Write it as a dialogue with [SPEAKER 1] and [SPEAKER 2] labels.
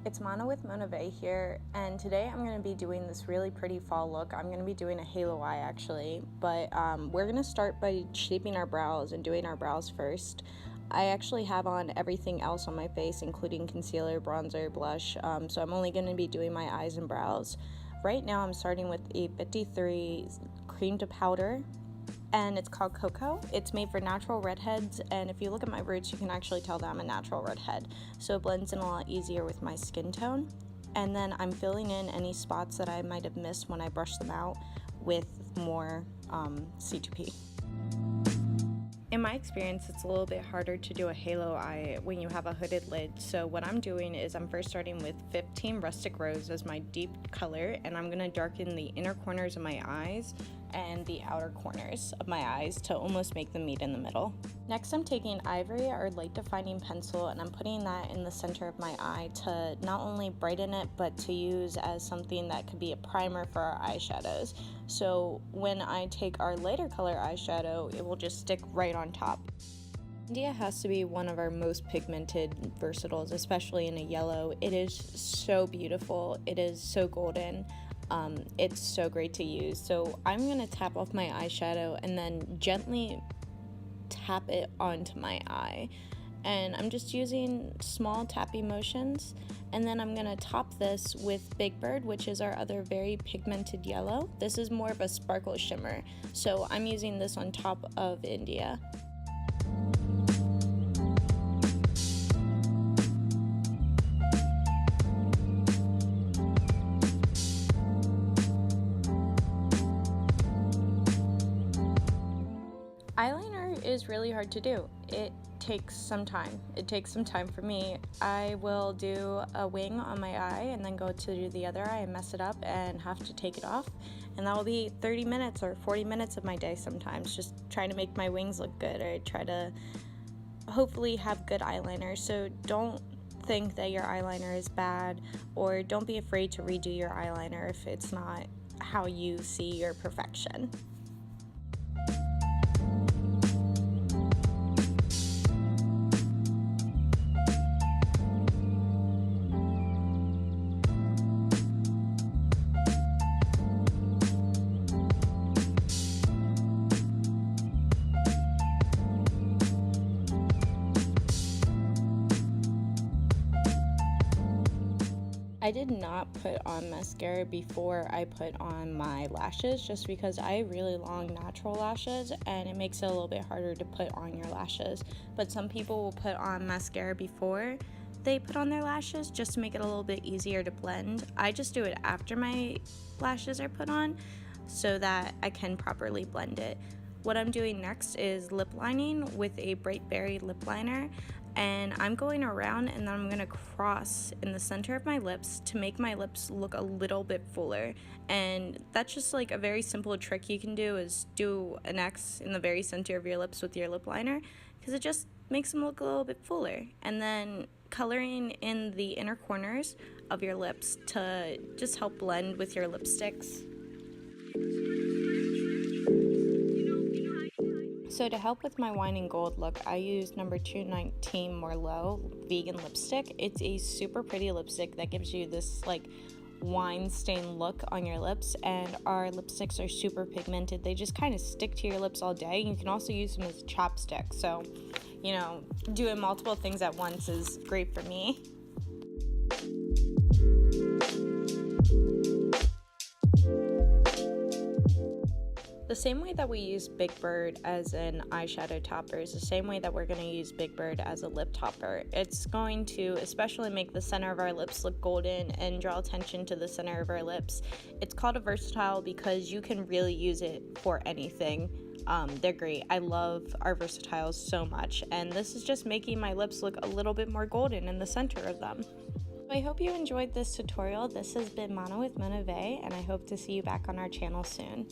[SPEAKER 1] It's Mana with Monave here, and today I'm going to be doing this really pretty fall look. I'm going to be doing a halo eye actually, but we're going to start by shaping our brows and doing our brows first. I actually have on everything else on my face, including concealer, bronzer, blush, so I'm only going to be doing my eyes and brows. Right now I'm starting with a 53 cream to powder, and it's called Cocoa. It's made for natural redheads, and if you look at my roots, you can actually tell that I'm a natural redhead. So it blends in a lot easier with my skin tone. And then I'm filling in any spots that I might have missed when I brushed them out with more C2P. In my experience, it's a little bit harder to do a halo eye when you have a hooded lid. So what I'm doing is I'm first starting with 15 Rustic Rose as my deep color, and I'm going to darken the inner corners of my eyes and the outer corners of my eyes to almost make them meet in the middle. Next, I'm taking Ivory, or light defining pencil, and I'm putting that in the center of my eye to not only brighten it, but to use as something that could be a primer for our eyeshadows. So when I take our lighter color eyeshadow, it will just stick right on top. India has to be one of our most pigmented versatiles, especially in a yellow. It is so beautiful. It is so golden. It's so great to use. So I'm going to tap off my eyeshadow and then gently tap it onto my eye. And I'm just using small tapping motions. And then I'm going to top this with Big Bird, which is our other very pigmented yellow. This is more of a sparkle shimmer. So I'm using this on top of India. Eyeliner is really hard to do. It takes some time. It takes some time for me. I will do a wing on my eye and then go to do the other eye and mess it up and have to take it off. And that will be 30 minutes or 40 minutes of my day sometimes, just trying to make my wings look good or try to hopefully have good eyeliner. So don't think that your eyeliner is bad, or don't be afraid to redo your eyeliner if it's not how you see your perfection. I did not put on mascara before I put on my lashes, just because I have really long natural lashes and it makes it a little bit harder to put on your lashes. But some people will put on mascara before they put on their lashes just to make it a little bit easier to blend. I just do it after my lashes are put on so that I can properly blend it. What I'm doing next is lip lining with a Bright Berry lip liner, and I'm going around and then I'm going to cross in the center of my lips to make my lips look a little bit fuller. And that's just like a very simple trick you can do, is do an X in the very center of your lips with your lip liner, because it just makes them look a little bit fuller. And then coloring in the inner corners of your lips to just help blend with your lipsticks. So to help with my wine and gold look, I used number 219 Merlot vegan lipstick. It's a super pretty lipstick that gives you this like wine stain look on your lips, and our lipsticks are super pigmented. They just kind of stick to your lips all day. You can also use them as a chapstick. So, you know, doing multiple things at once is great for me. The same way that we use Big Bird as an eyeshadow topper is the same way that we're going to use Big Bird as a lip topper. It's going to especially make the center of our lips look golden and draw attention to the center of our lips. It's called a versatile because you can really use it for anything. They're great. I love our versatiles so much, and this is just making my lips look a little bit more golden in the center of them. I hope you enjoyed this tutorial. This has been Mana with Monave, and I hope to see you back on our channel soon.